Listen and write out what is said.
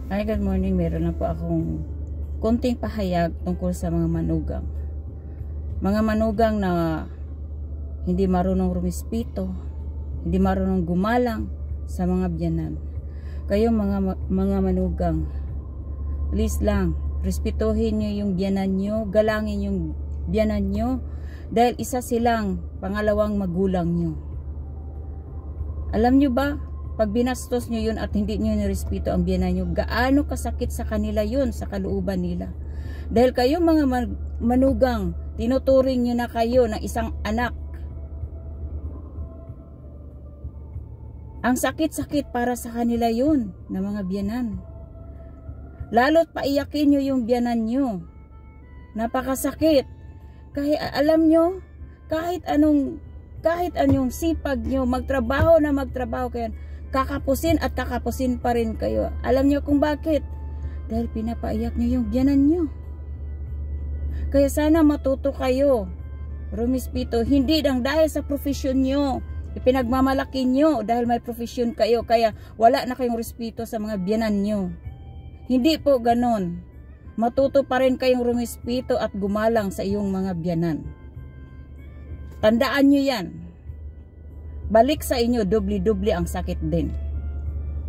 Hi, good morning. Meron lang po akong konting pahayag tungkol sa mga manugang. Mga manugang na hindi marunong rumispito, hindi marunong gumalang sa mga biyanan. Kayo mga manugang, please lang, respetuhin nyo yung biyanan nyo, galangin yung biyanan nyo, dahil isa silang pangalawang magulang nyo. Alam nyo ba, pag binastos nyo yun at hindi nyo nirespeto ang biyanan nyo, gaano kasakit sa kanila yun, sa kalooban nila. Dahil kayo mga manugang, tinuturing nyo na kayo ng isang anak. Ang sakit-sakit para sa kanila yun, na mga biyanan. Lalo't paiyakin nyo yung biyanan nyo. Napakasakit. Kahit alam nyo, kahit anong sipag nyo, magtrabaho kayo, kakapusin at kakapusin pa rin kayo. Alam nyo kung bakit? Dahil pinapaiyak nyo yung biyanan nyo. Kaya sana matuto kayo rumispito, hindi lang dahil sa profesyon nyo, ipinagmamalaki nyo dahil may profesyon kayo, kaya wala na kayong respeto sa mga biyanan nyo. Hindi po ganon. Matuto pa rin kayong rumispito at gumalang sa iyong mga biyanan. Tandaan nyo yan. Balik sa inyo, doble-doble ang sakit din.